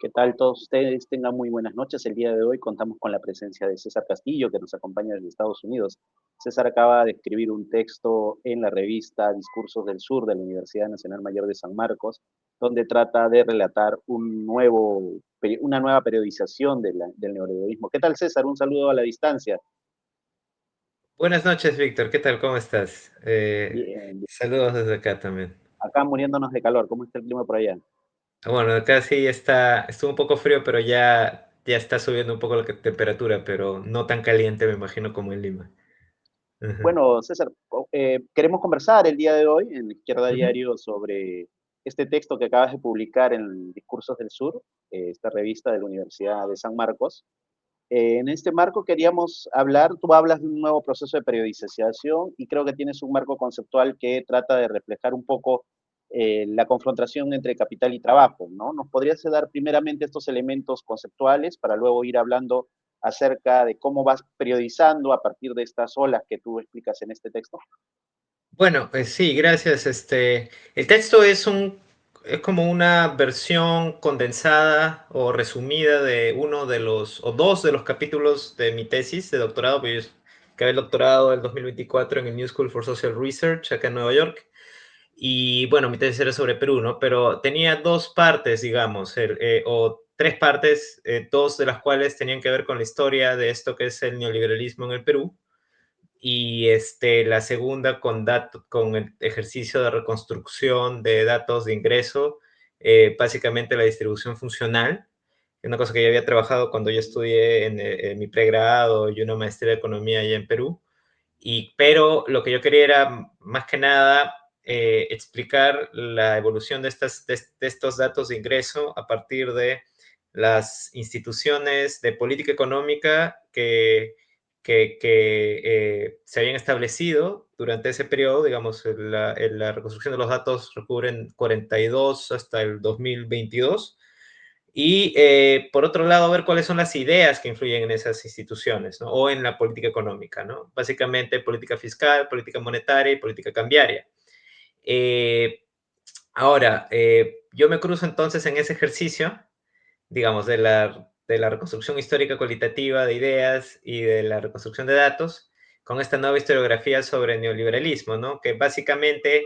¿Qué tal todos ustedes? Tengan muy buenas noches. El día de hoy contamos con la presencia de César Castillo, que nos acompaña desde Estados Unidos. César acaba de escribir un texto en la revista Discursos del Sur de la Universidad Nacional Mayor de San Marcos, donde trata de relatar una nueva periodización del neoliberalismo. ¿Qué tal, César? Un saludo a la distancia. Buenas noches, Víctor. ¿Qué tal? ¿Cómo estás? Bien, bien. Saludos desde acá también. Acá muriéndonos de calor. ¿Cómo está el clima por allá? Bueno, acá sí estuvo un poco frío, pero ya está subiendo un poco la temperatura, pero no tan caliente, me imagino, como en Lima. Ujú, Bueno, César, queremos conversar el día de hoy en Izquierda ujú. Diario sobre este texto que acabas de publicar en Discursos del Sur, esta revista de la Universidad de San Marcos. En este marco queríamos hablar, tú hablas de un nuevo proceso de periodización y creo que tienes un marco conceptual que trata de reflejar un poco la confrontación entre capital y trabajo, ¿no? ¿Nos podrías dar primeramente estos elementos conceptuales para luego ir hablando acerca de cómo vas periodizando a partir de estas olas que tú explicas en este texto? Bueno, sí, gracias. El texto es como una versión condensada o resumida de uno de o dos de los capítulos de mi tesis de doctorado, porque yo acabé el doctorado en 2024 en el New School for Social Research acá en Nueva York. Y bueno, mi tesis era sobre Perú, ¿no? Pero tenía dos partes, digamos, o tres partes, dos de las cuales tenían que ver con la historia de esto que es el neoliberalismo en el Perú, y la segunda con el ejercicio de reconstrucción de datos de ingreso, básicamente la distribución funcional, una cosa que yo había trabajado cuando yo estudié en mi pregrado y una maestría de economía allá en Perú. Pero lo que yo quería era, más que nada, explicar la evolución de estos datos de ingreso a partir de las instituciones de política económica que se habían establecido durante ese periodo. Digamos, la reconstrucción de los datos recubren 42 hasta el 2022. Y por otro lado, ver cuáles son las ideas que influyen en esas instituciones, ¿no? O en la política económica, ¿no? Básicamente política fiscal, política monetaria y política cambiaria. Eh, yo me cruzo entonces en ese ejercicio, digamos, de la reconstrucción histórica cualitativa de ideas y de la reconstrucción de datos, con esta nueva historiografía sobre el neoliberalismo, ¿no? Que básicamente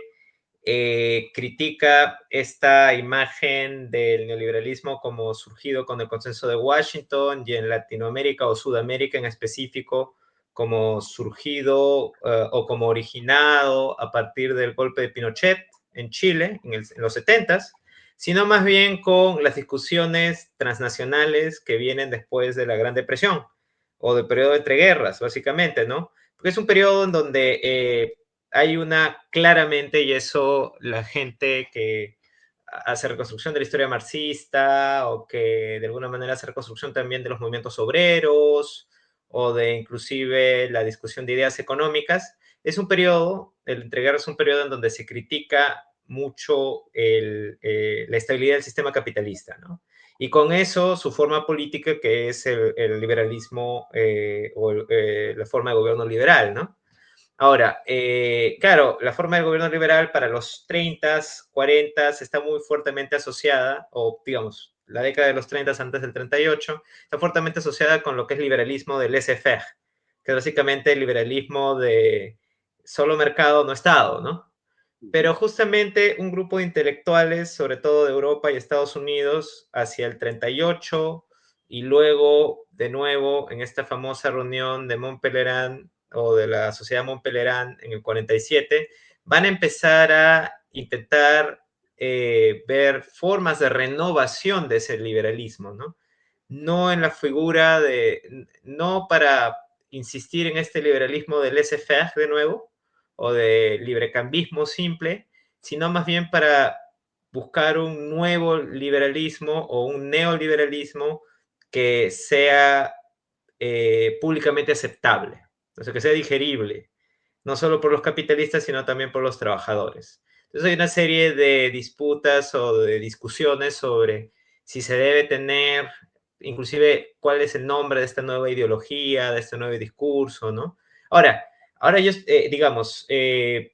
critica esta imagen del neoliberalismo como surgido con el consenso de Washington, y en Latinoamérica o Sudamérica en específico como surgido o como originado a partir del golpe de Pinochet en Chile en los 70s, sino más bien con las discusiones transnacionales que vienen después de la Gran Depresión o del periodo de entreguerras, básicamente, ¿no? Porque es un periodo en donde hay claramente, y eso la gente que hace reconstrucción de la historia marxista o que de alguna manera hace reconstrucción también de los movimientos obreros o de inclusive la discusión de ideas económicas, el entregar es un periodo en donde se critica mucho la estabilidad del sistema capitalista, ¿no? Y con eso su forma política, que es el liberalismo la forma de gobierno liberal, ¿no? Ahora, claro, la forma del gobierno liberal para los 30s, 40s está muy fuertemente asociada, o digamos, la década de los 30 antes del 38, está fuertemente asociada con lo que es liberalismo del laissez-faire, que es básicamente el liberalismo de solo mercado, no Estado, ¿no? Ujú. Pero justamente un grupo de intelectuales, sobre todo de Europa y Estados Unidos, hacia el 38, y luego de nuevo en esta famosa reunión de Mont Pelerin o de la Sociedad Mont Pelerin en el 47, van a empezar a intentar ver formas de renovación de ese liberalismo, ¿no? No en la figura no para insistir en este liberalismo del laissez-faire de nuevo, o de librecambismo simple, sino más bien para buscar un nuevo liberalismo o un neoliberalismo que sea públicamente aceptable, o sea, que sea digerible, no solo por los capitalistas, sino también por los trabajadores. Entonces hay una serie de disputas o de discusiones sobre si se debe tener, inclusive, cuál es el nombre de esta nueva ideología, de este nuevo discurso, ¿no? Ahora, digamos, eh,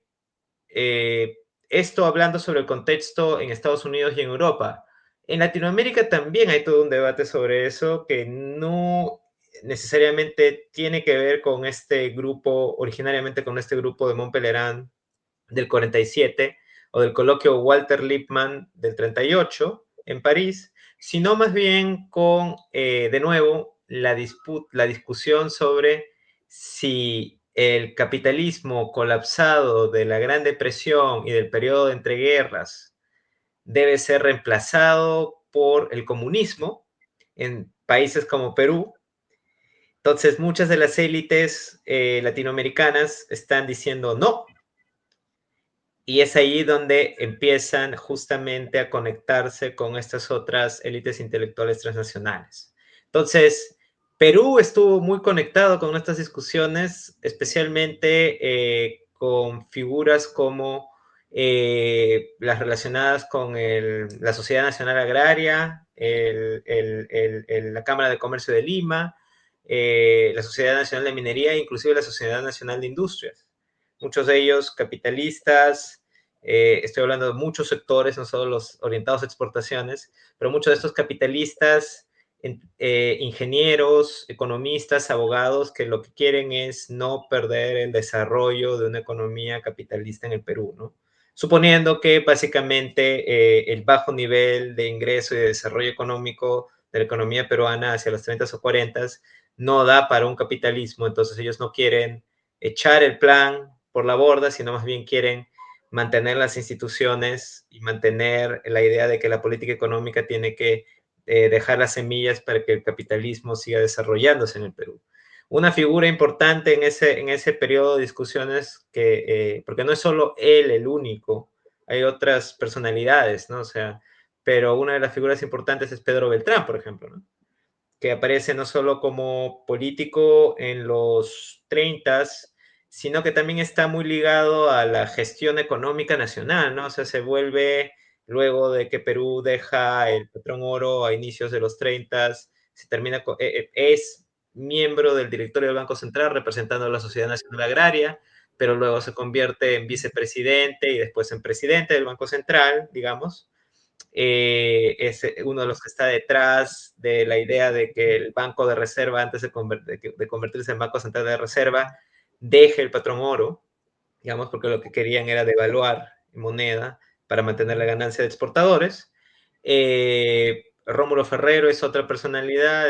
esto hablando sobre el contexto en Estados Unidos y en Europa. En Latinoamérica también hay todo un debate sobre eso que no necesariamente tiene que ver con este grupo, originariamente con este grupo de Montpellier del 47 o del coloquio Walter Lippmann del 38 en París, sino más bien con, de nuevo, la discusión sobre si el capitalismo colapsado de la Gran Depresión y del periodo de entreguerras debe ser reemplazado por el comunismo en países como Perú. Entonces, muchas de las élites latinoamericanas están diciendo no, y es ahí donde empiezan justamente a conectarse con estas otras élites intelectuales transnacionales. Entonces, Perú estuvo muy conectado con estas discusiones, especialmente con figuras como las relacionadas con la Sociedad Nacional Agraria, la Cámara de Comercio de Lima, la Sociedad Nacional de Minería e inclusive la Sociedad Nacional de Industrias. Muchos de ellos capitalistas, estoy hablando de muchos sectores, no solo los orientados a exportaciones, pero muchos de estos capitalistas, ingenieros, economistas, abogados, que lo que quieren es no perder el desarrollo de una economía capitalista en el Perú, ¿no? Suponiendo que básicamente el bajo nivel de ingreso y de desarrollo económico de la economía peruana hacia los 30 o 40 no da para un capitalismo, entonces ellos no quieren echar el plan por la borda, sino más bien quieren mantener las instituciones y mantener la idea de que la política económica tiene que dejar las semillas para que el capitalismo siga desarrollándose en el Perú. Una figura importante en ese periodo de discusiones, porque no es solo él el único, hay otras personalidades, ¿no? O sea, pero una de las figuras importantes es Pedro Beltrán, por ejemplo, ¿no? Que aparece no solo como político en los 30, sino que también está muy ligado a la gestión económica nacional, ¿no? O sea, se vuelve, luego de que Perú deja el patrón oro a inicios de los 30, se termina, es miembro del directorio del Banco Central representando a la Sociedad Nacional Agraria, pero luego se convierte en vicepresidente y después en presidente del Banco Central, digamos. Es uno de los que está detrás de la idea de que el Banco de Reserva, antes de convertirse en Banco Central de Reserva, deje el patrón oro, digamos, porque lo que querían era devaluar moneda para mantener la ganancia de exportadores. Rómulo Ferrero es otra personalidad,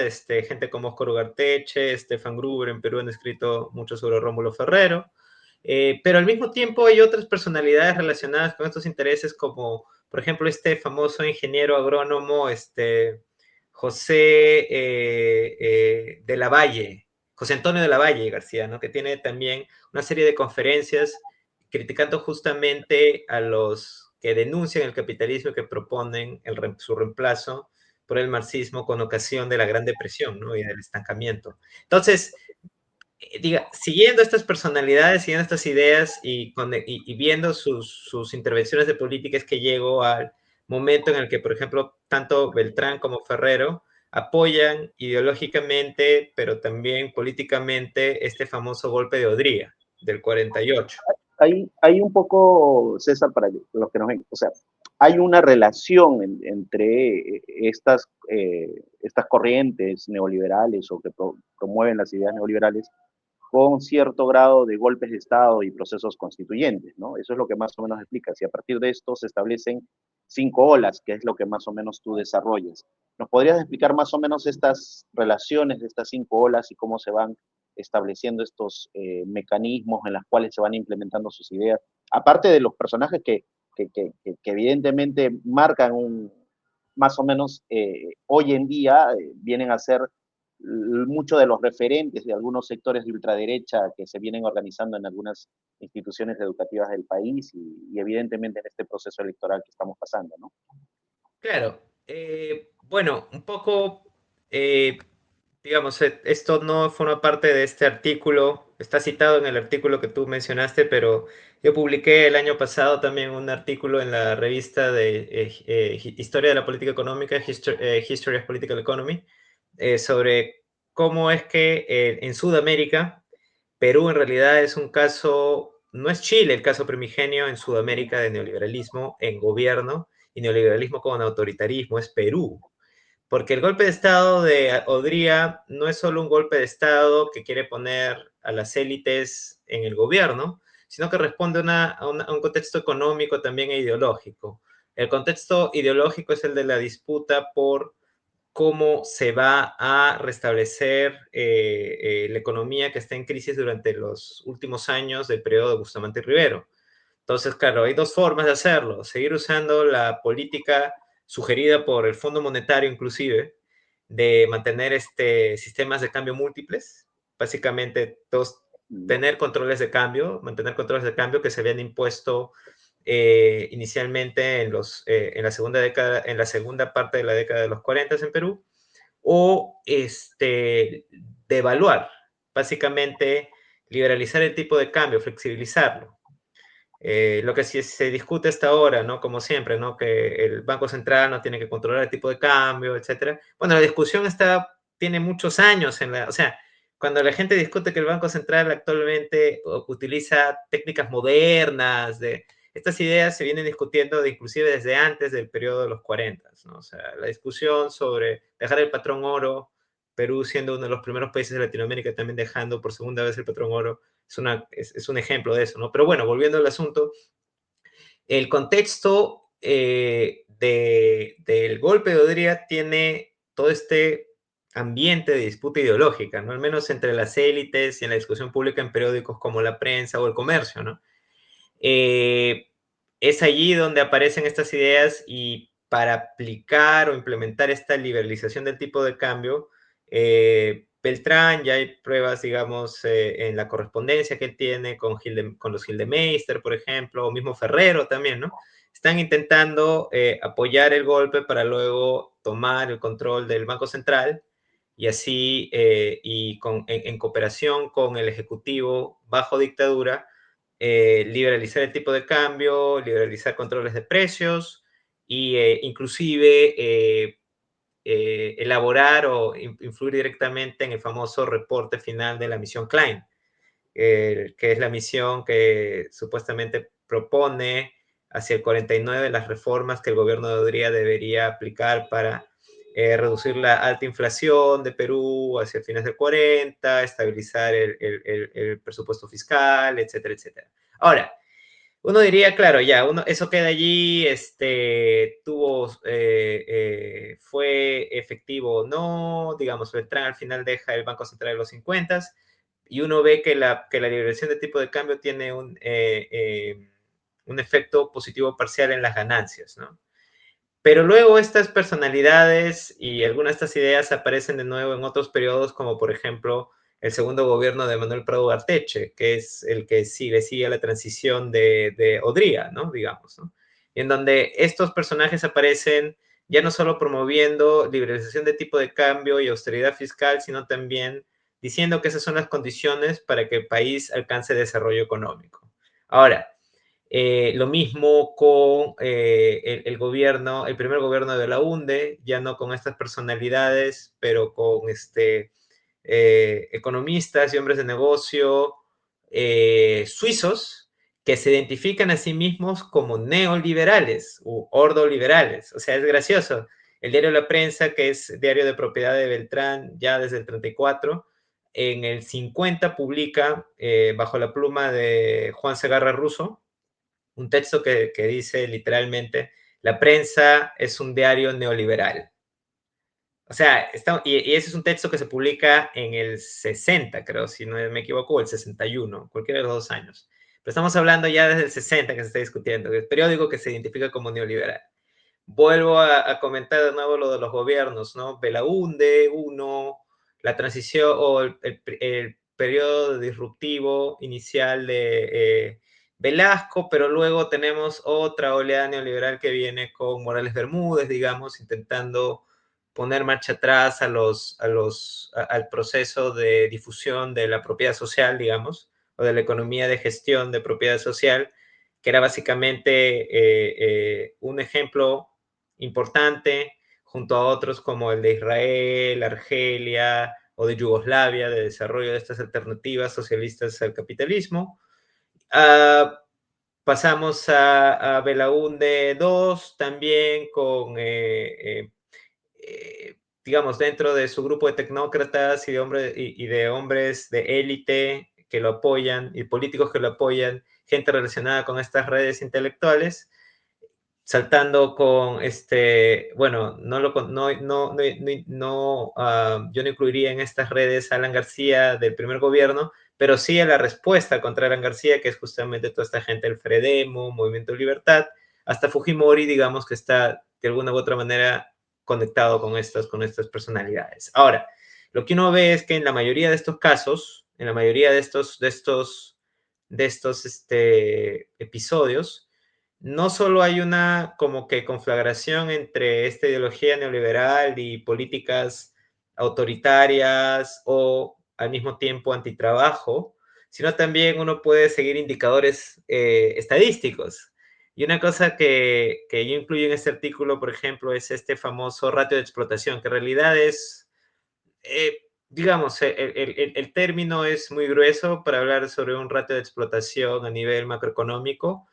gente como Oscar Ugarteche, Stefan Gruber en Perú han escrito mucho sobre Rómulo Ferrero, pero al mismo tiempo hay otras personalidades relacionadas con estos intereses como, por ejemplo, este famoso ingeniero agrónomo, José de la Valle, José Antonio de la Valle García, ¿no? Que tiene también una serie de conferencias criticando justamente a los que denuncian el capitalismo y que proponen su reemplazo por el marxismo con ocasión de la Gran Depresión, ¿no? Y del estancamiento. Entonces, siguiendo estas personalidades, siguiendo estas ideas y viendo sus intervenciones de política, es que llego al momento en el que, por ejemplo, tanto Beltrán como Ferrero apoyan ideológicamente, pero también políticamente, este famoso golpe de Odría del 48. Hay un poco, César, para los que nos ven, o sea, hay una relación entre estas corrientes neoliberales o que promueven las ideas neoliberales con cierto grado de golpes de Estado y procesos constituyentes, ¿no? Eso es lo que más o menos explica. Si a partir de esto se establecen 5 olas, que es lo que más o menos tú desarrollas. ¿Nos podrías explicar más o menos estas relaciones de estas 5 olas y cómo se van estableciendo estos mecanismos en los cuales se van implementando sus ideas? Aparte de los personajes que evidentemente marcan más o menos hoy en día vienen a ser muchos de los referentes de algunos sectores de ultraderecha que se vienen organizando en algunas instituciones educativas del país y evidentemente en este proceso electoral que estamos pasando, ¿no? Claro, bueno, un poco, eh, digamos, esto no forma parte de este artículo, está citado en el artículo que tú mencionaste, pero yo publiqué el año pasado también un artículo en la revista de Historia de la Política Económica, History of Political Economy, sobre cómo es que en Sudamérica, Perú en realidad es un caso, no es Chile el caso primigenio en Sudamérica de neoliberalismo en gobierno, y neoliberalismo con autoritarismo es Perú. Porque el golpe de Estado de Odría no es solo un golpe de Estado que quiere poner a las élites en el gobierno, sino que responde a un contexto económico también e ideológico. El contexto ideológico es el de la disputa por cómo se va a restablecer la economía que está en crisis durante los últimos años del periodo de Bustamante y Rivero. Entonces, claro, hay dos formas de hacerlo. Seguir usando la política sugerida por el Fondo Monetario, inclusive, de mantener sistemas de cambio múltiples, básicamente tener controles de cambio, mantener controles de cambio que se habían impuesto inicialmente en la segunda década, en la segunda parte de la década de los 40 en Perú, o devaluar, básicamente liberalizar el tipo de cambio, flexibilizarlo. Lo que sí se discute hasta ahora, ¿no? Como siempre, ¿no? Que el Banco Central no tiene que controlar el tipo de cambio, etcétera. Bueno, la discusión tiene muchos años o sea, cuando la gente discute que el Banco Central actualmente utiliza técnicas modernas, estas ideas se vienen discutiendo inclusive desde antes del periodo de los 40, ¿no? O sea, la discusión sobre dejar el patrón oro, Perú siendo uno de los primeros países de Latinoamérica también dejando por segunda vez el patrón oro, es un ejemplo de eso, ¿no? Pero bueno, volviendo al asunto, el contexto del golpe de Odría tiene todo este ambiente de disputa ideológica, ¿no? Al menos entre las élites y en la discusión pública en periódicos como La Prensa o El Comercio, ¿no? Es allí donde aparecen estas ideas y para aplicar o implementar esta liberalización del tipo de cambio, Beltrán, ya hay pruebas, digamos, en la correspondencia que él tiene con los Gildemeister, por ejemplo, o mismo Ferrero también, ¿no? Están intentando apoyar el golpe para luego tomar el control del Banco Central y así, en cooperación con el Ejecutivo bajo dictadura, liberalizar el tipo de cambio, liberalizar controles de precios y inclusive elaborar o influir directamente en el famoso reporte final de la misión Klein, que es la misión que supuestamente propone hacia el 49 las reformas que el gobierno de Odría debería aplicar para reducir la alta inflación de Perú hacia fines del 40, estabilizar el presupuesto fiscal, etcétera, etcétera. Ahora, uno diría, claro, ya, eso queda allí, fue efectivo o no, digamos, Beltrán al final deja el Banco Central de los 50 y uno ve que la liberación de tipo de cambio tiene un efecto positivo parcial en las ganancias, ¿no? Pero luego estas personalidades y algunas de estas ideas aparecen de nuevo en otros periodos, como por ejemplo el segundo gobierno de Manuel Prado Arteche, que es el que sigue a la transición de Odría, ¿no? Digamos, ¿no? Y en donde estos personajes aparecen ya no solo promoviendo liberalización de tipo de cambio y austeridad fiscal, sino también diciendo que esas son las condiciones para que el país alcance desarrollo económico. Ahora, lo mismo con el gobierno, el primer gobierno de la UNDE, ya no con estas personalidades, pero con economistas y hombres de negocio suizos que se identifican a sí mismos como neoliberales u ordoliberales. O sea, es gracioso. El diario La Prensa, que es diario de propiedad de Beltrán ya desde el 34, en el 50 publica, bajo la pluma de Juan Segarra Russo, un texto que dice literalmente, la prensa es un diario neoliberal. O sea, y ese es un texto que se publica en el 60, creo, si no me equivoco, o el 61, cualquiera de los 2 años. Pero estamos hablando ya desde el 60 que se está discutiendo, el periódico que se identifica como neoliberal. Vuelvo a comentar de nuevo lo de los gobiernos, ¿no? Belaunde, uno, la transición o el periodo disruptivo inicial de Velasco, pero luego tenemos otra oleada neoliberal que viene con Morales Bermúdez, digamos, intentando poner marcha atrás al proceso de difusión de la propiedad social, digamos, o de la economía de gestión de propiedad social, que era básicamente un ejemplo importante junto a otros como el de Israel, Argelia o de Yugoslavia, de desarrollo de estas alternativas socialistas al capitalismo. pasamos a Belaúnde II, también con, digamos, dentro de su grupo de tecnócratas y de hombres de élite que lo apoyan y políticos que lo apoyan, gente relacionada con estas redes intelectuales, saltando con bueno, yo no incluiría en estas redes a Alan García del primer gobierno, pero sí a la respuesta contra Alan García, que es justamente toda esta gente, el Fredemo, Movimiento de Libertad, hasta Fujimori, digamos que está de alguna u otra manera conectado con estas personalidades. Ahora, lo que uno ve es que en la mayoría de estos casos, en la mayoría de estos episodios, no solo hay una como que conflagración entre esta ideología neoliberal y políticas autoritarias o al mismo tiempo antitrabajo, sino también uno puede seguir indicadores estadísticos. Y una cosa que yo incluyo en este artículo, por ejemplo, es este famoso ratio de explotación, que en realidad es, digamos, el término es muy grueso para hablar sobre un ratio de explotación a nivel macroeconómico,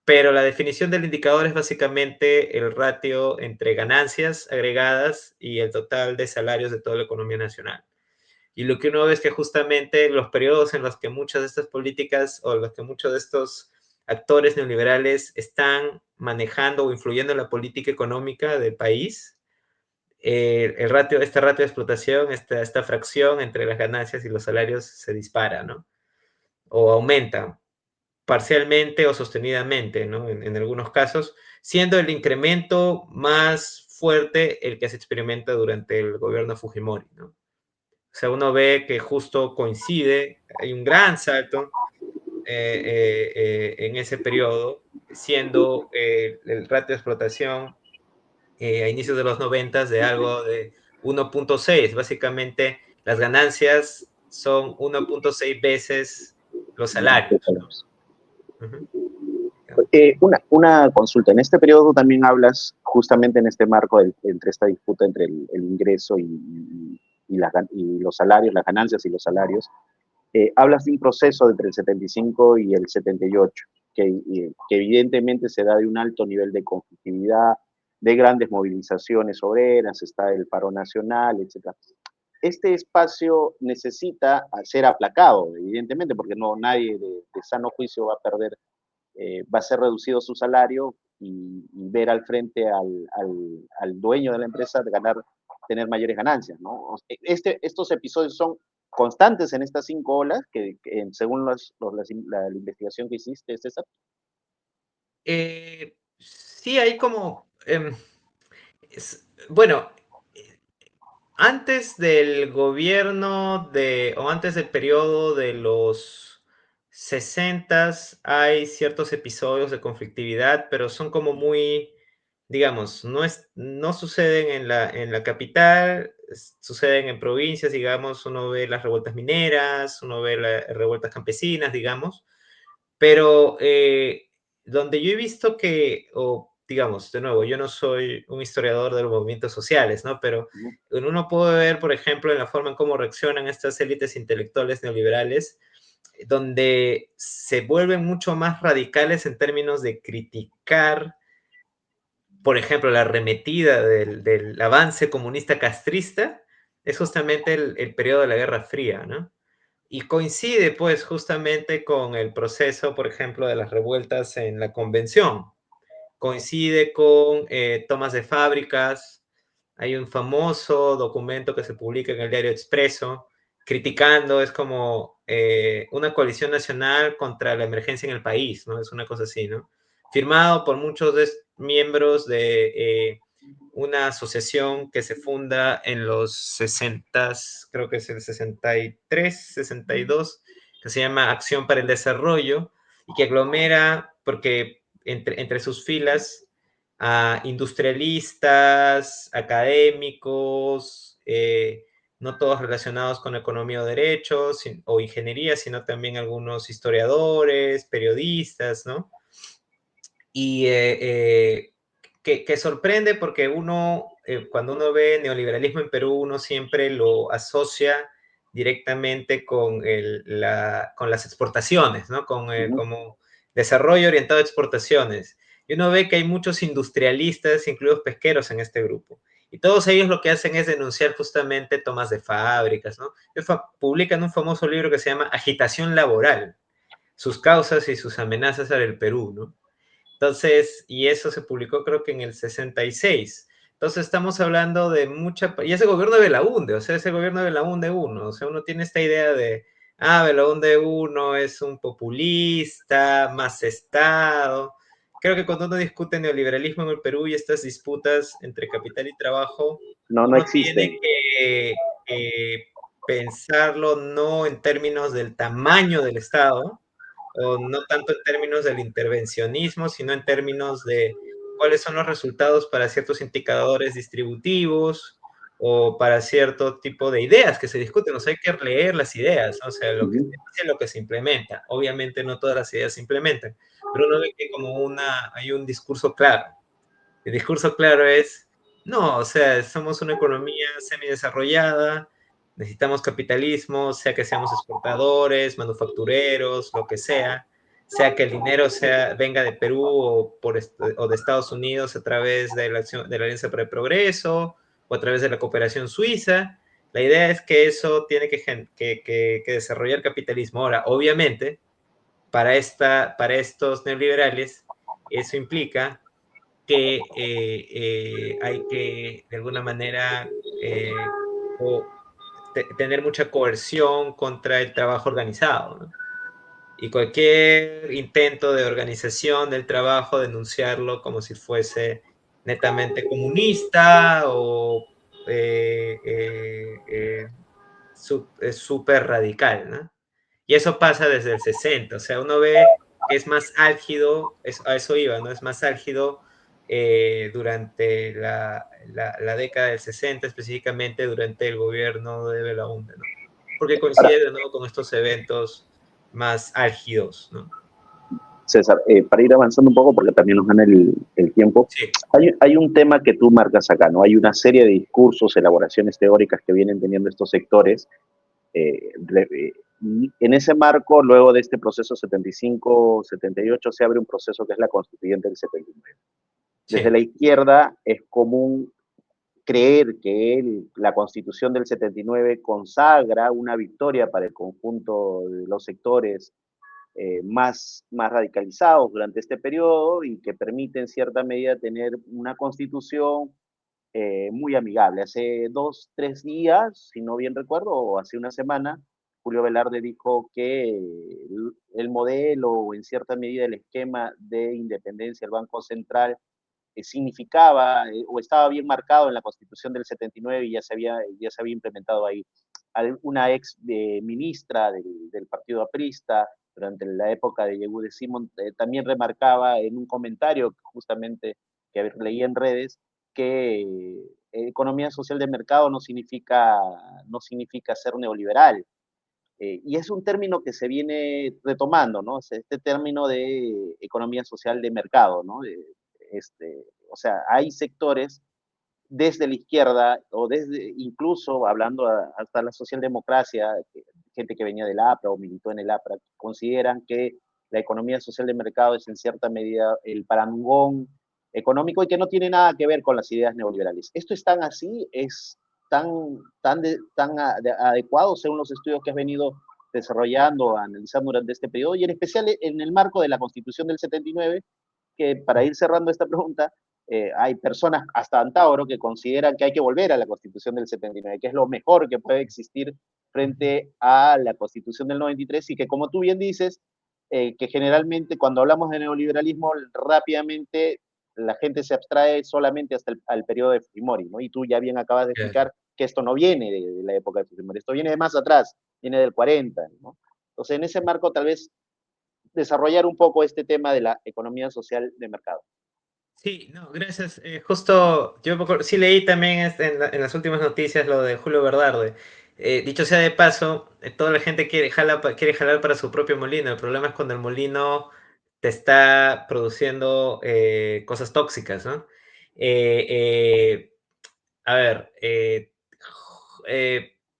pero la definición del indicador es básicamente el ratio entre ganancias agregadas y el total de salarios de toda la economía nacional. Y lo que uno ve es que justamente los periodos en los que muchas de estas políticas o los que muchos de estos actores neoliberales están manejando o influyendo en la política económica del país, este ratio de explotación, esta fracción entre las ganancias y los salarios se dispara, ¿no? O aumenta parcialmente o sostenidamente, ¿no? En algunos casos, siendo el incremento más fuerte el que se experimenta durante el gobierno Fujimori, ¿no? O sea, uno ve que justo coincide, hay un gran salto en ese periodo, siendo el ratio de explotación a inicios de los 90 de algo de 1.6. Básicamente, las ganancias son 1.6 veces los salarios, ¿no? Uh -huh. Una consulta. En este periodo también hablas justamente en este marco entre esta disputa entre el ingreso y los salarios, las ganancias y los salarios. Hablas de un proceso entre el 75 y el 78, que evidentemente se da de un alto nivel de conflictividad, de grandes movilizaciones obreras, está el paro nacional, etc. Este espacio necesita ser aplacado, evidentemente, porque no nadie de sano juicio va a perder, va a ser reducido su salario y ver al frente al dueño de la empresa de tener mayores ganancias, ¿no? Estos episodios son constantes en estas 5 olas, según la investigación que hiciste, César. Sí, hay como, bueno, antes del gobierno o antes del periodo de los 60 hay ciertos episodios de conflictividad, pero son como muy, digamos, no suceden en la capital, suceden en provincias, digamos, uno ve las revueltas mineras, uno ve las revueltas campesinas, digamos, pero donde yo he visto que, o digamos, de nuevo, yo no soy un historiador de los movimientos sociales, ¿no? Pero uno puede ver, por ejemplo, en la forma en cómo reaccionan estas élites intelectuales neoliberales, donde se vuelven mucho más radicales en términos de criticar, por ejemplo, la arremetida del avance comunista castrista, es justamente el periodo de la Guerra Fría, ¿no? Y coincide pues justamente con el proceso, por ejemplo, de las revueltas en la convención. Coincide con tomas de fábricas. Hay un famoso documento que se publica en el diario Expreso criticando, es como una coalición nacional contra la emergencia en el país, ¿no? Es una cosa así, ¿no? Firmado por muchos miembros de una asociación que se funda en los 60, creo que es el 63, 62, que se llama Acción para el Desarrollo, y que aglomera, porque entre sus filas, a industrialistas, académicos, no todos relacionados con economía o derechos o ingeniería, sino también algunos historiadores, periodistas, ¿no? Y que sorprende porque cuando uno ve neoliberalismo en Perú, uno siempre lo asocia directamente con las exportaciones, ¿no? Como desarrollo orientado a exportaciones. Y uno ve que hay muchos industrialistas, incluidos pesqueros, en este grupo. Y todos ellos lo que hacen es denunciar justamente tomas de fábricas, ¿no? Publican un famoso libro que se llama Agitación Laboral, sus causas y sus amenazas para el Perú, ¿no? Entonces, y eso se publicó creo que en el 66. Entonces estamos hablando de mucha... Y ese gobierno de Belaúnde, o sea, ese gobierno de Belaúnde uno, o sea, uno tiene esta idea de, Belaúnde uno es un populista, más Estado. Creo que cuando uno discute neoliberalismo en el Perú y estas disputas entre capital y trabajo, No, no uno tiene existen. que pensarlo no en términos del tamaño del Estado, o no tanto en términos del intervencionismo, sino en términos de cuáles son los resultados para ciertos indicadores distributivos o para cierto tipo de ideas que se discuten. O sea, hay que leer las ideas, ¿no? O sea, lo que se Ujú. dice, lo que se implementa. Obviamente no todas las ideas se implementan, pero uno ve que hay un discurso claro. El discurso claro es, no, o sea, somos una economía semidesarrollada, necesitamos capitalismo, sea que seamos exportadores, manufactureros, lo que sea que el dinero venga de Perú o de Estados Unidos a través de de la Alianza para el Progreso o a través de la cooperación suiza. La idea es que eso tiene que desarrollar capitalismo. Ahora, obviamente, para estos neoliberales, eso implica que hay que, de alguna manera, o tener mucha coerción contra el trabajo organizado, ¿no? Y cualquier intento de organización del trabajo, denunciarlo como si fuese netamente comunista o súper radical, ¿no? Y eso pasa desde el 60, o sea, uno ve que es más álgido, a eso iba, ¿no? Es más álgido durante la década del 60, específicamente durante el gobierno de Belaúnde, ¿no? Porque Ahora, coincide de nuevo con estos eventos más álgidos, ¿no? César, para ir avanzando un poco, porque también nos gana el tiempo, Sí, hay un tema que tú marcas acá, ¿no? Hay una serie de discursos, elaboraciones teóricas que vienen teniendo estos sectores. Y en ese marco, luego de este proceso 75-78, se abre un proceso que es la constituyente del 79. Desde sí, la izquierda es común creer que la constitución del 79 consagra una victoria para el conjunto de los sectores más radicalizados durante este periodo y que permite en cierta medida tener una constitución muy amigable. Hace 2, 3 días, si no bien recuerdo, o hace una semana, Julio Velarde dijo que el modelo o en cierta medida el esquema de independencia del Banco Central significaba o estaba bien marcado en la Constitución del 79 y ya se había implementado ahí. Una ex ministra del partido aprista durante la época de Yehude Simón también remarcaba en un comentario justamente que leí en redes que economía social de mercado no significa ser neoliberal. Y es un término que se viene retomando, ¿no? O sea, este término de economía social de mercado, ¿no? O sea, hay sectores desde la izquierda o desde, incluso hablando hasta la socialdemocracia, gente que venía del APRA o militó en el APRA, consideran que la economía social de mercado es en cierta medida el parangón económico y que no tiene nada que ver con las ideas neoliberales. Esto es tan así, es tan adecuado según los estudios que has venido desarrollando, analizando durante este periodo y en especial en el marco de la Constitución del 79, que para ir cerrando esta pregunta, hay personas hasta Antauro que consideran que hay que volver a la Constitución del 79, que es lo mejor que puede existir frente a la Constitución del 93 y que como tú bien dices, que generalmente cuando hablamos de neoliberalismo rápidamente la gente se abstrae solamente hasta el periodo de Fujimori, ¿no? Y tú ya bien acabas de claro. explicar que esto no viene de la época de Fujimori, esto viene de más atrás, viene del 40, ¿no? Entonces, en ese marco, tal vez desarrollar un poco este tema de la economía social de mercado. Sí, no, gracias. Justo, sí leí también en las últimas noticias lo de Julio Velarde. Dicho sea de paso, toda la gente quiere jalar para su propio molino. El problema es cuando el molino te está produciendo cosas tóxicas, ¿no? Eh, eh, a ver,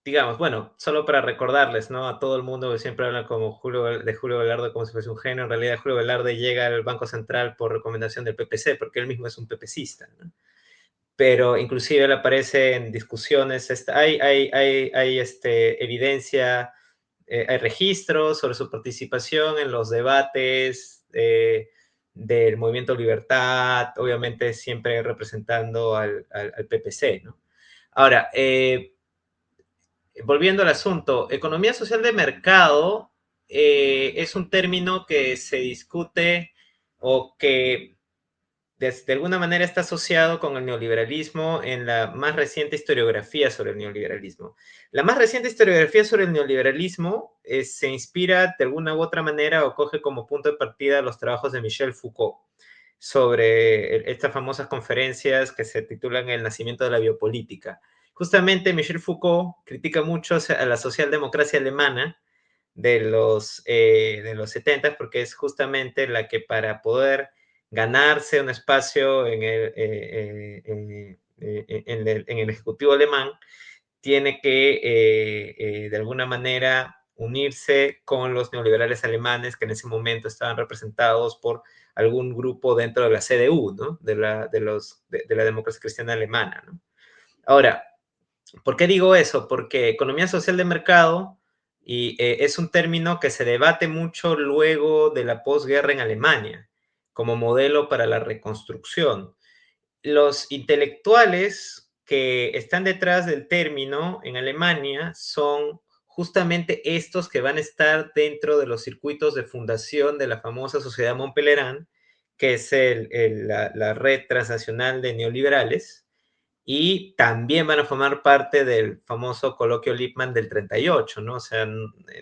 digamos, bueno, solo para recordarles, ¿no? A todo el mundo que siempre habla como de Julio Velarde como si fuese un genio, en realidad Julio Velarde llega al Banco Central por recomendación del PPC, porque él mismo es un PPCista, ¿no? Pero inclusive él aparece en discusiones, hay evidencia, hay registros sobre su participación en los debates del Movimiento Libertad, obviamente siempre representando al PPC, ¿no? Ahora, volviendo al asunto, economía social de mercado es un término que se discute o que de alguna manera está asociado con el neoliberalismo en la más reciente historiografía sobre el neoliberalismo. La más reciente historiografía sobre el neoliberalismo se inspira de alguna u otra manera o coge como punto de partida los trabajos de Michel Foucault sobre estas famosas conferencias que se titulan El nacimiento de la biopolítica. Justamente Michel Foucault critica mucho a la socialdemocracia alemana de los 70 porque es justamente la que para poder ganarse un espacio en el Ejecutivo alemán tiene que de alguna manera unirse con los neoliberales alemanes que en ese momento estaban representados por algún grupo dentro de la CDU, ¿no? De la democracia cristiana alemana, ¿no? Ahora, ¿por qué digo eso? Porque economía social de mercado es un término que se debate mucho luego de la posguerra en Alemania como modelo para la reconstrucción. Los intelectuales que están detrás del término en Alemania son justamente estos que van a estar dentro de los circuitos de fundación de la famosa Sociedad Montpellier, que es la red transnacional de neoliberales, y también van a formar parte del famoso coloquio Lippmann del 38, ¿no? O sea,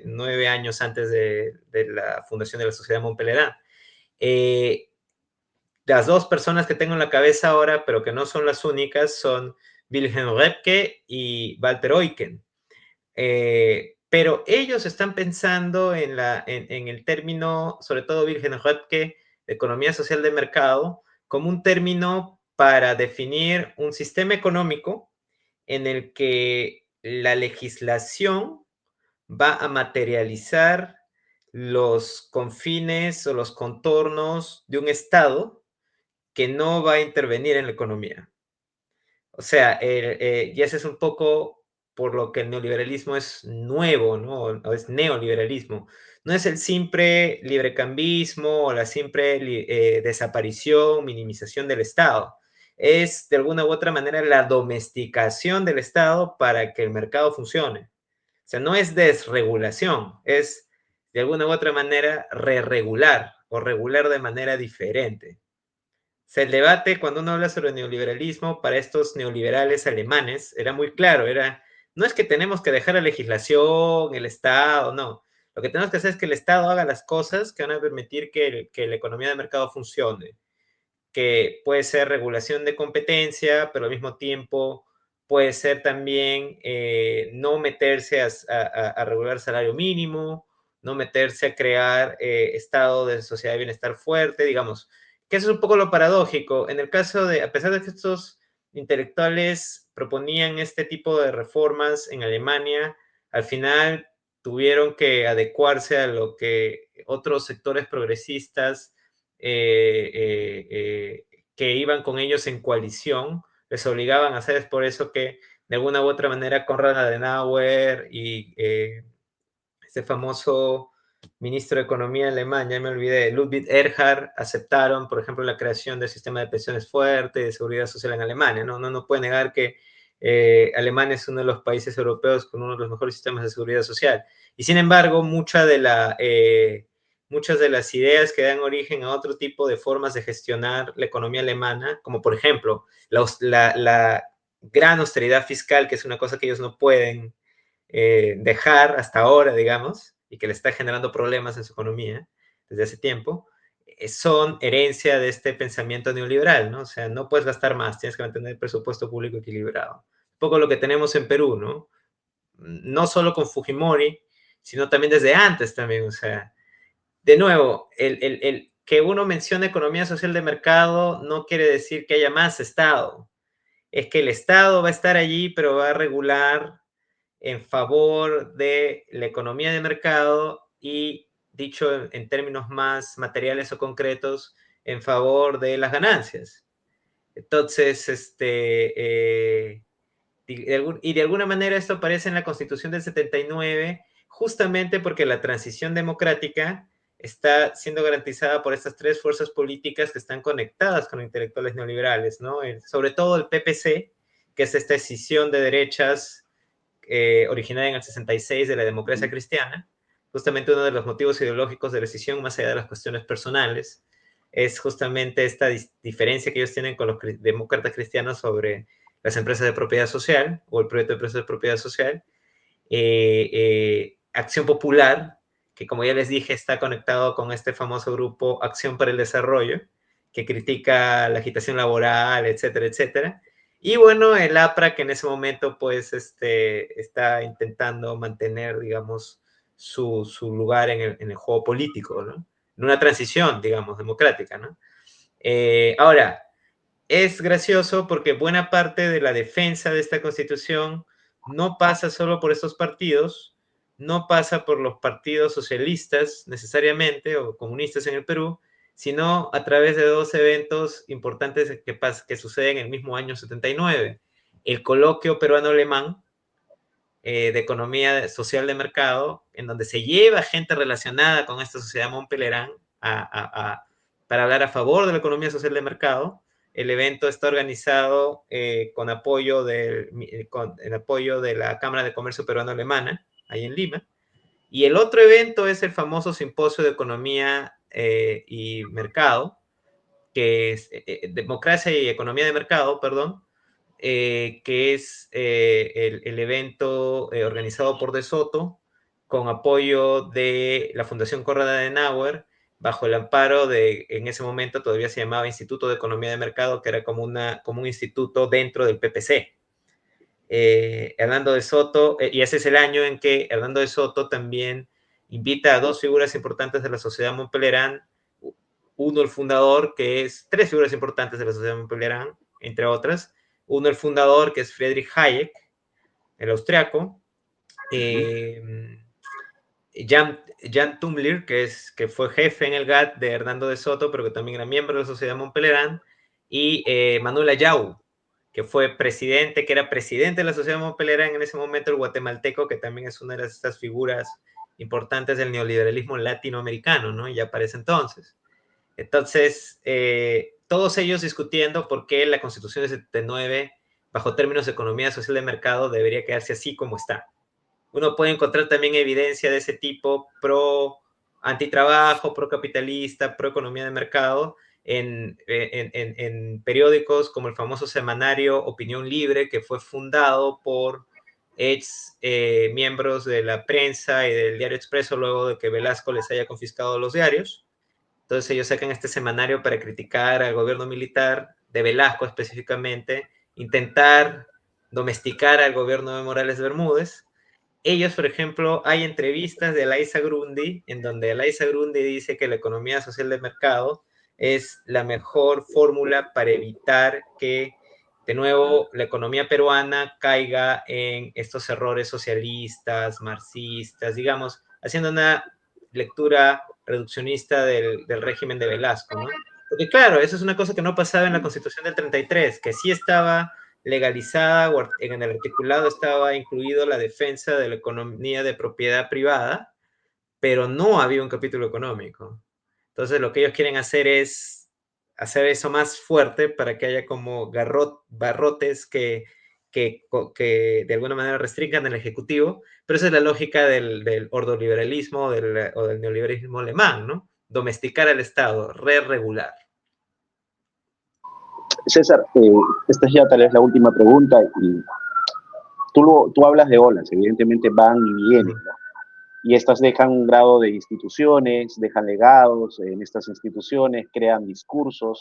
9 años antes de la fundación de la Sociedad Montpellier. Eh, las dos personas que tengo en la cabeza ahora, pero que no son las únicas, son Wilhelm Röpke y Walter Eucken. Pero ellos están pensando en el término, sobre todo Wilhelm Röpke, de economía social de mercado, como un término para definir un sistema económico en el que la legislación va a materializar los confines o los contornos de un Estado que no va a intervenir en la economía. O sea, y ese es un poco por lo que el neoliberalismo es nuevo, ¿no? O es neoliberalismo. No es el simple librecambismo o la simple desaparición, minimización del Estado. Es de alguna u otra manera la domesticación del Estado para que el mercado funcione. O sea, no es desregulación, es de alguna u otra manera re-regular o regular de manera diferente. El debate cuando uno habla sobre neoliberalismo para estos neoliberales alemanes era muy claro, no es que tenemos que dejar la legislación, el Estado, no. Lo que tenemos que hacer es que el Estado haga las cosas que van a permitir que la economía de mercado funcione, que puede ser regulación de competencia, pero al mismo tiempo puede ser también no meterse a regular salario mínimo, no meterse a crear estado de sociedad de bienestar fuerte, digamos, que eso es un poco lo paradójico. En el caso de, a pesar de que estos intelectuales proponían este tipo de reformas en Alemania, al final tuvieron que adecuarse a lo que otros sectores progresistas que iban con ellos en coalición les obligaban a hacer. Es por eso que de alguna u otra manera Konrad Adenauer y este famoso ministro de Economía de Alemania, me olvidé, Ludwig Erhard, aceptaron, por ejemplo, la creación del sistema de pensiones fuerte, de seguridad social en Alemania. No puede negar que Alemania es uno de los países europeos con uno de los mejores sistemas de seguridad social. Y sin embargo, muchas de las ideas que dan origen a otro tipo de formas de gestionar la economía alemana, como por ejemplo la gran austeridad fiscal, que es una cosa que ellos no pueden dejar hasta ahora, digamos, y que le está generando problemas en su economía desde hace tiempo, son herencia de este pensamiento neoliberal, ¿no? O sea, no puedes gastar más, tienes que mantener el presupuesto público equilibrado. Un poco lo que tenemos en Perú, ¿no? No solo con Fujimori, sino también desde antes también, o sea, de nuevo, el que uno mencione economía social de mercado no quiere decir que haya más Estado, es que el Estado va a estar allí, pero va a regular en favor de la economía de mercado y, dicho en términos más materiales o concretos, en favor de las ganancias. Entonces, y de alguna manera esto aparece en la Constitución del 79, justamente porque la transición democrática está siendo garantizada por estas tres fuerzas políticas que están conectadas con intelectuales neoliberales, ¿no? Sobre todo el PPC, que es esta escisión de derechas originaria en el 66 de la democracia cristiana. Justamente uno de los motivos ideológicos de la escisión, más allá de las cuestiones personales, es justamente esta diferencia que ellos tienen con los demócratas cristianos sobre las empresas de propiedad social o el proyecto de empresas de propiedad social. Acción Popular, que como ya les dije está conectado con este famoso grupo Acción para el Desarrollo, que critica la agitación laboral, etcétera, etcétera. Y bueno, el APRA, que en ese momento pues está intentando mantener, digamos, su lugar en el juego político, ¿no? En una transición, digamos, democrática, ¿no? Ahora, es gracioso porque buena parte de la defensa de esta constitución no pasa solo por estos partidos, no pasa por los partidos socialistas necesariamente o comunistas en el Perú, sino a través de dos eventos importantes que suceden en el mismo año 79. El coloquio peruano-alemán de economía social de mercado, en donde se lleva gente relacionada con esta sociedad Montpelierán para hablar a favor de la economía social de mercado. El evento está organizado con el apoyo de la Cámara de Comercio Peruano-Alemana, ahí en Lima. Y el otro evento es el famoso Simposio de Economía y Mercado, que es Democracia y Economía de Mercado, perdón, que es el evento organizado por De Soto con apoyo de la Fundación Konrad Adenauer, bajo el amparo de, en ese momento todavía se llamaba Instituto de Economía de Mercado, que era como un instituto dentro del PPC. Hernando de Soto, y ese es el año en que Hernando de Soto también invita a dos figuras importantes de la sociedad Montpelierán, uno el fundador, que es tres figuras importantes de la sociedad Montpelierán, entre otras, uno el fundador, que es Friedrich Hayek, el austriaco, Jan Tumlir, que fue jefe en el GATT de Hernando de Soto, pero que también era miembro de la sociedad Montpelierán, y Manuel Ayau, que era presidente de la sociedad Montpelierán en ese momento, el guatemalteco, que también es una de estas figuras importantes del neoliberalismo latinoamericano, ¿no? Ya para ese entonces. Entonces, todos ellos discutiendo por qué la Constitución de 79, bajo términos de economía social de mercado, debería quedarse así como está. Uno puede encontrar también evidencia de ese tipo pro antitrabajo, pro capitalista, pro economía de mercado en periódicos como el famoso semanario Opinión Libre, que fue fundado por ex miembros de la prensa y del Diario Expreso luego de que Velasco les haya confiscado los diarios. Entonces ellos sacan este semanario para criticar al gobierno militar de Velasco específicamente, intentar domesticar al gobierno de Morales Bermúdez. Ellos, por ejemplo, hay entrevistas de Eliza Grundy, en donde Eliza Grundy dice que la economía social de mercado es la mejor fórmula para evitar que, de nuevo, la economía peruana caiga en estos errores socialistas, marxistas, digamos, haciendo una lectura reduccionista del régimen de Velasco, ¿no? Porque claro, eso es una cosa que no pasaba en la Constitución del 33, que sí estaba legalizada, o en el articulado estaba incluido la defensa de la economía de propiedad privada, pero no había un capítulo económico. Entonces lo que ellos quieren hacer es hacer eso más fuerte para que haya como barrotes que de alguna manera restringan el Ejecutivo, pero esa es la lógica del ordoliberalismo o del neoliberalismo alemán, ¿no? Domesticar al Estado, re-regular. César, esta es ya tal vez la última pregunta y tú hablas de olas, evidentemente van y vienen, ¿no? Y estas dejan un grado de instituciones, dejan legados en estas instituciones, crean discursos.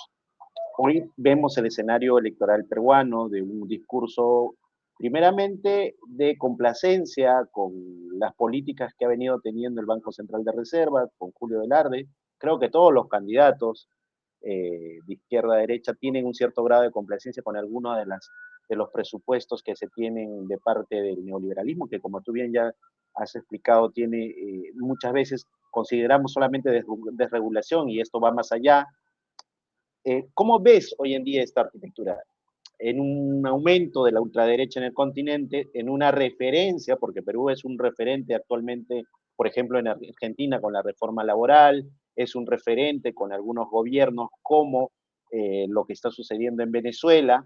Hoy vemos el escenario electoral peruano de un discurso primeramente de complacencia con las políticas que ha venido teniendo el Banco Central de Reserva, con Julio Velarde. Creo que todos los candidatos de izquierda a derecha tienen un cierto grado de complacencia con algunas de las de los presupuestos que se tienen de parte del neoliberalismo, que como tú bien ya has explicado, tiene muchas veces consideramos solamente desregulación y esto va más allá. ¿Cómo ves hoy en día esta arquitectura? En un aumento de la ultraderecha en el continente, en una referencia, porque Perú es un referente actualmente, por ejemplo, en Argentina con la reforma laboral, es un referente con algunos gobiernos como lo que está sucediendo en Venezuela,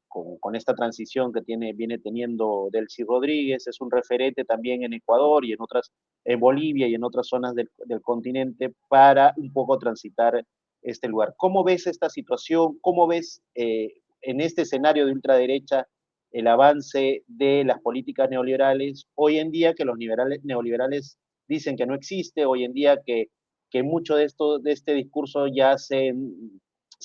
con esta transición que viene teniendo Delcy Rodríguez, es un referente también en Ecuador y en otras, en Bolivia y en otras zonas del continente para un poco transitar este lugar. ¿Cómo ves esta situación? ¿Cómo ves en este escenario de ultraderecha el avance de las políticas neoliberales hoy en día que los neoliberales dicen que no existe, hoy en día que mucho de esto, de este discurso ya se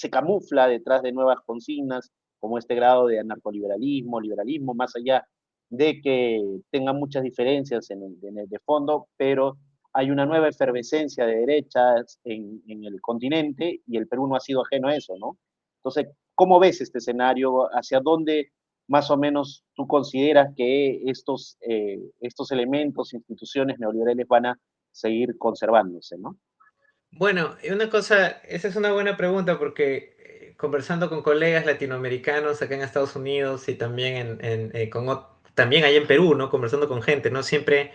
camufla detrás de nuevas consignas, como este grado de anarcoliberalismo, liberalismo, más allá de que tengan muchas diferencias de fondo, pero hay una nueva efervescencia de derechas en el continente y el Perú no ha sido ajeno a eso, ¿no? Entonces, ¿cómo ves este escenario? ¿Hacia dónde más o menos tú consideras que estos elementos, instituciones neoliberales van a seguir conservándose, ¿no? Bueno, una cosa, esa es una buena pregunta porque conversando con colegas latinoamericanos acá en Estados Unidos y también también allá en Perú, ¿no? Conversando con gente, ¿no? Siempre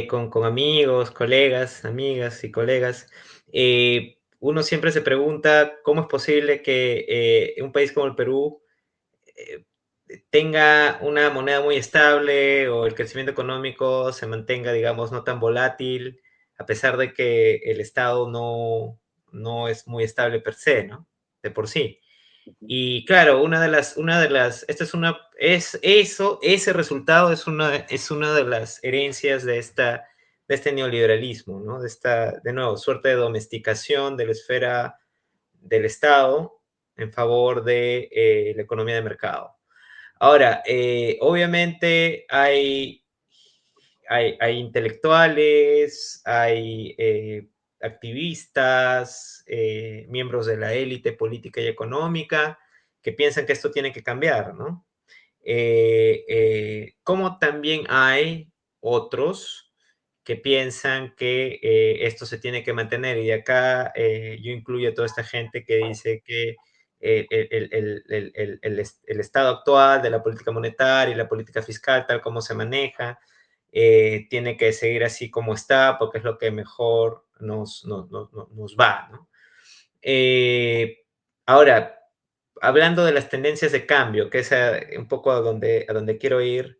con amigos, colegas, amigas y colegas, uno siempre se pregunta cómo es posible que un país como el Perú eh, tenga una moneda muy estable o el crecimiento económico se mantenga, digamos, no tan volátil, a pesar de que el Estado no es muy estable per se, ¿no? De por sí. Y claro, esta es eso, ese resultado es una de las herencias de este neoliberalismo, ¿no? De nuevo, suerte de domesticación de la esfera del Estado en favor de la economía de mercado. Ahora, obviamente hay intelectuales, hay activistas, miembros de la élite política y económica que piensan que esto tiene que cambiar, ¿no? Como también hay otros que piensan que esto se tiene que mantener. Y de acá yo incluyo a toda esta gente que dice que el estado actual de la política monetaria y la política fiscal, tal como se maneja, tiene que seguir así como está, porque es lo que mejor nos va, ¿no? Ahora, hablando de las tendencias de cambio, que es un poco a donde quiero ir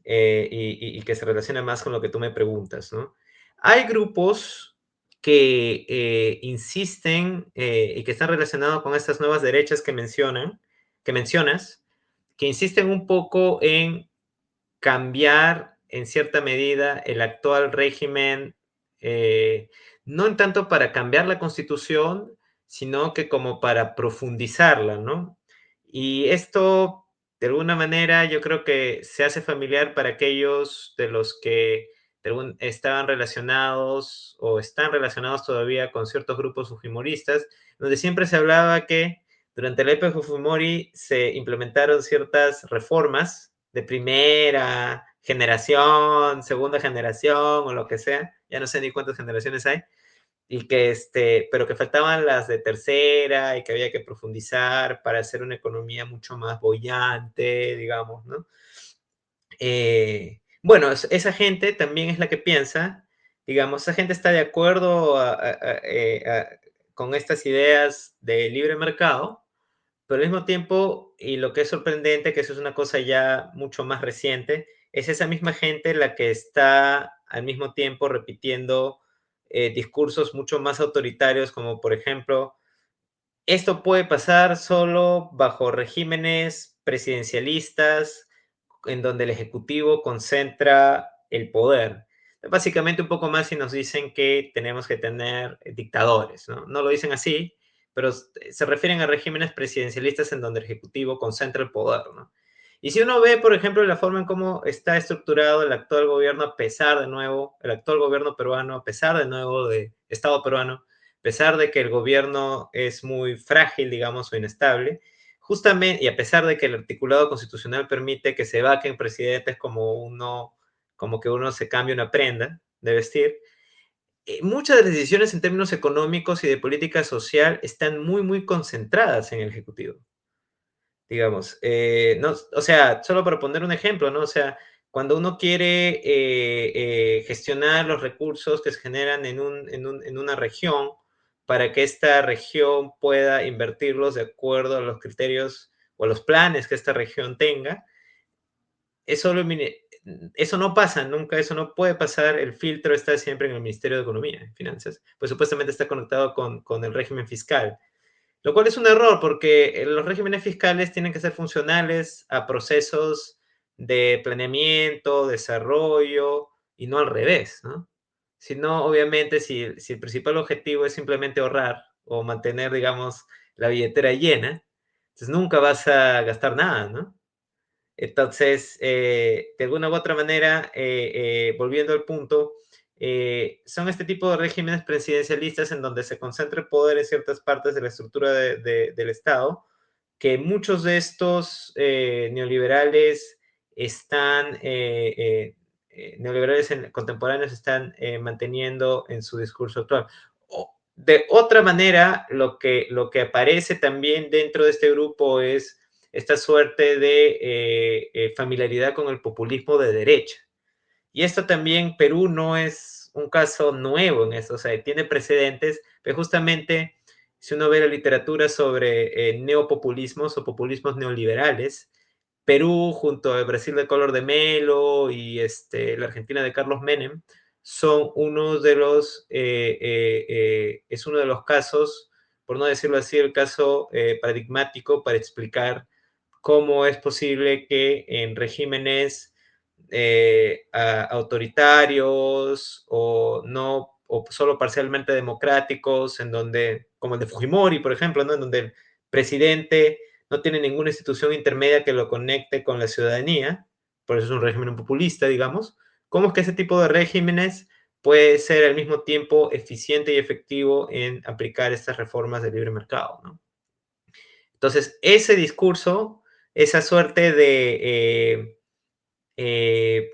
y que se relaciona más con lo que tú me preguntas, ¿no? Hay grupos que insisten y que están relacionados con estas nuevas derechas que mencionas, que insisten un poco en cambiar en cierta medida el actual régimen, eh, no en tanto para cambiar la constitución, sino que como para profundizarla, ¿no? Y esto, de alguna manera, yo creo que se hace familiar para aquellos de los que estaban relacionados o están relacionados todavía con ciertos grupos fujimoristas, donde siempre se hablaba que durante la época de Fujimori se implementaron ciertas reformas de primera generación, segunda generación o lo que sea, ya no sé ni cuántas generaciones hay, y que pero que faltaban las de tercera y que había que profundizar para hacer una economía mucho más bollante, digamos, ¿no? Bueno, esa gente también es la que piensa, digamos, esa gente está de acuerdo con estas ideas de libre mercado, pero al mismo tiempo, y lo que es sorprendente, que eso es una cosa ya mucho más reciente, es esa misma gente la que está al mismo tiempo repitiendo discursos mucho más autoritarios, como por ejemplo, esto puede pasar solo bajo regímenes presidencialistas en donde el Ejecutivo concentra el poder. Básicamente un poco más si nos dicen que tenemos que tener dictadores, ¿no? No lo dicen así, pero se refieren a regímenes presidencialistas en donde el Ejecutivo concentra el poder, ¿no? Y si uno ve, por ejemplo, la forma en cómo está estructurado el actual gobierno, a pesar de nuevo, el actual gobierno peruano, a pesar de nuevo de Estado peruano, a pesar de que el gobierno es muy frágil, digamos, o inestable, justamente, y a pesar de que el articulado constitucional permite que se vaquen presidentes como que uno se cambie una prenda de vestir, muchas de las decisiones en términos económicos y de política social están muy, muy concentradas en el Ejecutivo, digamos. No, o sea, solo para poner un ejemplo, ¿no? O sea, cuando uno quiere gestionar los recursos que se generan en una región para que esta región pueda invertirlos de acuerdo a los criterios o a los planes que esta región tenga, eso, eso no pasa, nunca, eso no puede pasar, el filtro está siempre en el Ministerio de Economía y Finanzas, pues supuestamente está conectado con el régimen fiscal, lo cual es un error porque los regímenes fiscales tienen que ser funcionales a procesos de planeamiento, desarrollo y no al revés, ¿no? Si no, obviamente, si el principal objetivo es simplemente ahorrar o mantener, digamos, la billetera llena, entonces nunca vas a gastar nada, ¿no? Entonces, de alguna u otra manera, volviendo al punto, son este tipo de regímenes presidencialistas en donde se concentra el poder en ciertas partes de la estructura del Estado, que muchos de estos neoliberales están, contemporáneos están manteniendo en su discurso actual. De otra manera, lo que aparece también dentro de este grupo es esta suerte de familiaridad con el populismo de derecha. Y esto también, Perú no es un caso nuevo en eso, o sea, tiene precedentes, pero justamente si uno ve la literatura sobre neopopulismos o populismos neoliberales, Perú junto al Brasil de Collor de Mello y la Argentina de Carlos Menem son uno de los, es uno de los casos, por no decirlo así, el caso paradigmático para explicar cómo es posible que en regímenes autoritarios o no o solo parcialmente democráticos, en donde, como el de Fujimori, por ejemplo, ¿no? En donde el presidente no tiene ninguna institución intermedia que lo conecte con la ciudadanía, por eso es un régimen populista, digamos. ¿Cómo es que ese tipo de regímenes puede ser al mismo tiempo eficiente y efectivo en aplicar estas reformas del libre mercado, ¿no? Entonces, ese discurso, esa suerte de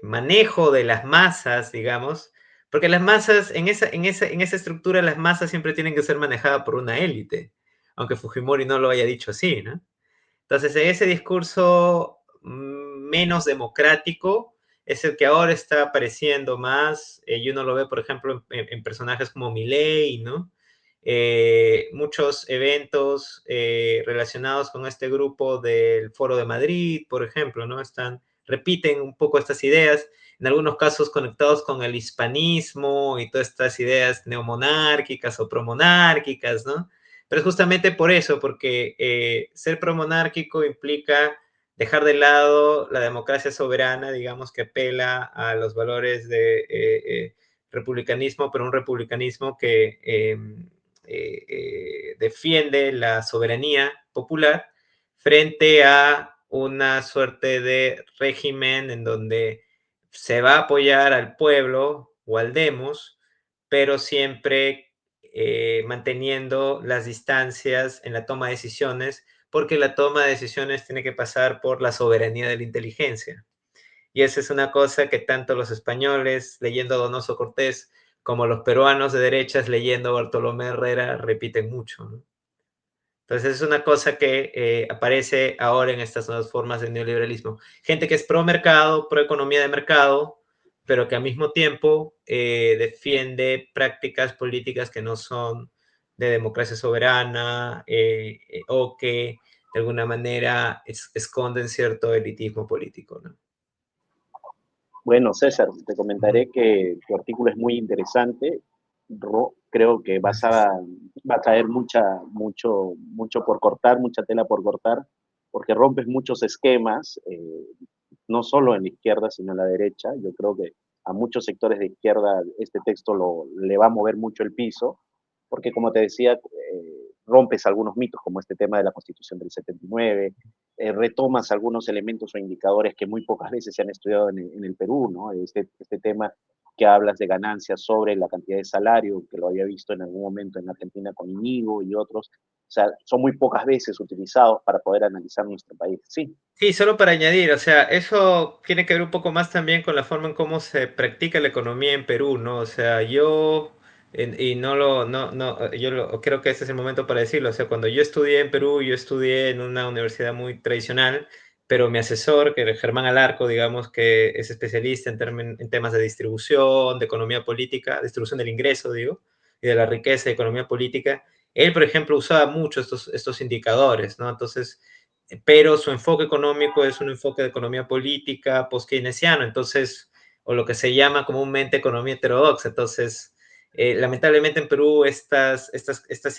manejo de las masas, digamos, porque las masas, en esa estructura, las masas siempre tienen que ser manejadas por una élite, aunque Fujimori no lo haya dicho así, ¿no? Entonces, en ese discurso menos democrático es el que ahora está apareciendo más, y uno lo ve, por ejemplo, en personajes como Milei, ¿no? Muchos eventos relacionados con este grupo del Foro de Madrid, por ejemplo, ¿no? Repiten un poco estas ideas, en algunos casos conectados con el hispanismo y todas estas ideas neomonárquicas o promonárquicas, ¿no? Pero es justamente por eso, porque ser promonárquico implica dejar de lado la democracia soberana, digamos, que apela a los valores de republicanismo, pero un republicanismo que defiende la soberanía popular frente a una suerte de régimen en donde se va a apoyar al pueblo o al demos, pero siempre manteniendo las distancias en la toma de decisiones, porque la toma de decisiones tiene que pasar por la soberanía de la inteligencia. Y esa es una cosa que tanto los españoles leyendo a Donoso Cortés como los peruanos de derechas leyendo a Bartolomé Herrera repiten mucho, ¿no? Entonces es una cosa que aparece ahora en estas nuevas formas de neoliberalismo. Gente que es pro mercado, pro economía de mercado, pero que al mismo tiempo defiende prácticas políticas que no son de democracia soberana o que de alguna manera esconden cierto elitismo político, ¿no? Bueno, César, te Uh -huh. comentaré que tu artículo es muy interesante. Creo que Gracias. va a traer mucho por cortar, mucha tela por cortar, porque rompes muchos esquemas, no solo en la izquierda, sino en la derecha. Yo creo que a muchos sectores de izquierda este texto le va a mover mucho el piso, porque como te decía, rompes algunos mitos como este tema de la Constitución del 79, retomas algunos elementos o indicadores que muy pocas veces se han estudiado en el Perú, ¿no? Este tema que hablas de ganancias sobre la cantidad de salario, que lo había visto en algún momento en Argentina con Inigo y otros. O sea, son muy pocas veces utilizados para poder analizar nuestro país. Sí, Sí, solo para añadir, o sea, eso tiene que ver un poco más también con la forma en cómo se practica la economía en Perú, ¿no? O sea, y no lo, no, no, creo que este es el momento para decirlo, o sea, cuando yo estudié en Perú, yo estudié en una universidad muy tradicional, pero mi asesor, que era Germán Alarco, digamos, que es especialista en temas de distribución, de economía política, distribución del ingreso, digo, y de la riqueza de economía política, él, por ejemplo, usaba mucho estos indicadores, ¿no? Entonces, pero su enfoque económico es un enfoque de economía política post-keynesiano, entonces, o lo que se llama comúnmente economía heterodoxa. Entonces, lamentablemente en Perú estas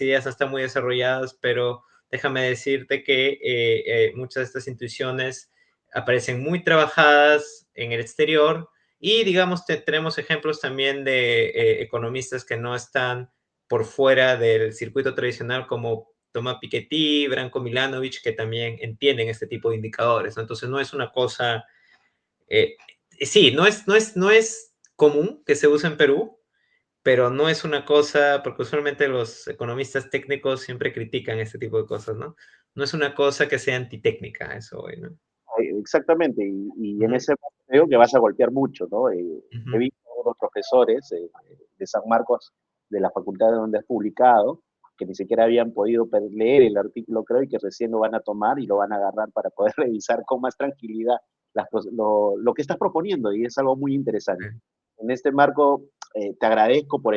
ideas no están muy desarrolladas, pero déjame decirte que muchas de estas intuiciones aparecen muy trabajadas en el exterior y, digamos, tenemos ejemplos también de economistas que no están por fuera del circuito tradicional como Tomás Piketty, Branko Milanovic, que también entienden este tipo de indicadores, ¿no? Entonces no es una cosa, eh, sí, no es común que se use en Perú, pero no es una cosa, porque usualmente los economistas técnicos siempre critican este tipo de cosas, ¿no? No es una cosa que sea antitécnica, eso hoy, ¿no? exactamente. Y Uh en -huh, ese momento creo que vas a golpear mucho, ¿no? uh He -huh, visto a algunos profesores de San Marcos, de la facultad donde has publicado, que ni siquiera habían podido leer el artículo, creo, y que recién lo van a tomar y lo van a agarrar para poder revisar con más tranquilidad lo que estás proponiendo, y es algo muy interesante. En este marco, te agradezco por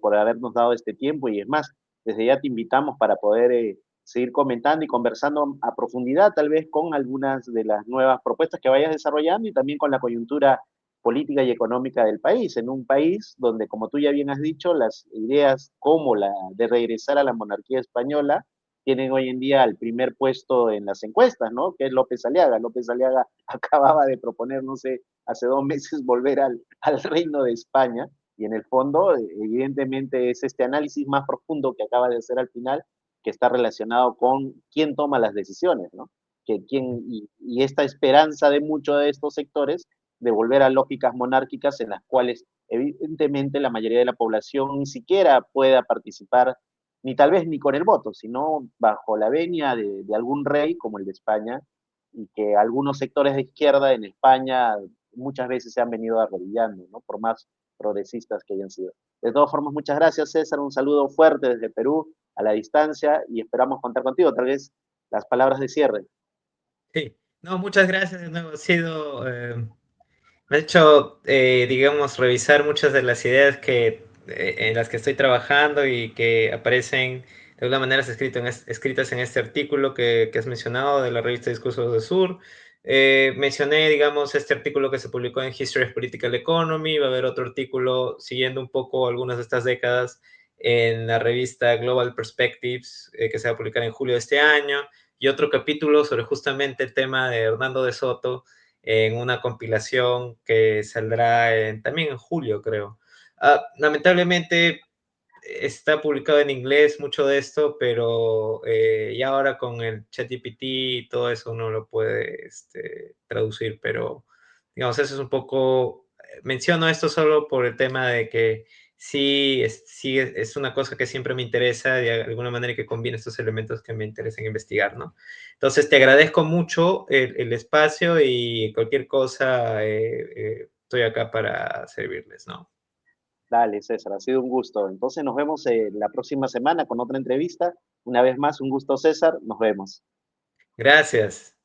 por habernos dado este tiempo, y es más, desde ya te invitamos para poder seguir comentando y conversando a profundidad, tal vez con algunas de las nuevas propuestas que vayas desarrollando y también con la coyuntura política y económica del país, en un país donde, como tú ya bien has dicho, las ideas como la de regresar a la monarquía española tienen hoy en día el primer puesto en las encuestas, ¿no? Que es López Aliaga. López Aliaga acababa de proponer, no sé, hace 2 meses volver al reino de España, y en el fondo, evidentemente, es este análisis más profundo que acaba de hacer al final, que está relacionado con quién toma las decisiones, ¿no? Y esta esperanza de muchos de estos sectores de volver a lógicas monárquicas en las cuales evidentemente la mayoría de la población ni siquiera pueda participar, ni tal vez ni con el voto, sino bajo la venia de algún rey como el de España, y que algunos sectores de izquierda en España muchas veces se han venido arrodillando, ¿no? Por más progresistas que hayan sido. De todas formas, muchas gracias, César. Un saludo fuerte desde Perú, a la distancia, y esperamos contar contigo. Tal vez las palabras de cierre. sí. No, muchas gracias de nuevo. Ha sido, me ha hecho, digamos, revisar muchas de las ideas en las que estoy trabajando y que aparecen de alguna manera escritas en este artículo que has mencionado de la revista Discursos del Sur. Mencioné, digamos, este artículo que se publicó en History of Political Economy. Va a haber otro artículo siguiendo un poco algunas de estas décadas en la revista Global Perspectives, que se va a publicar en julio de este año. Y otro capítulo sobre justamente el tema de Hernando de Soto en una compilación que saldrá también en julio, creo. Lamentablemente está publicado en inglés mucho de esto, pero ya ahora con el ChatGPT y todo eso uno lo puede traducir, pero digamos, eso es un poco, menciono esto solo por el tema de que sí es una cosa que siempre me interesa, de alguna manera que combina estos elementos que me interesan investigar, ¿no? Entonces, te agradezco mucho el espacio y cualquier cosa, estoy acá para servirles, ¿no? Dale, César, ha sido un gusto. Entonces nos vemos la próxima semana con otra entrevista. Una vez más, un gusto, César. Nos vemos. Gracias.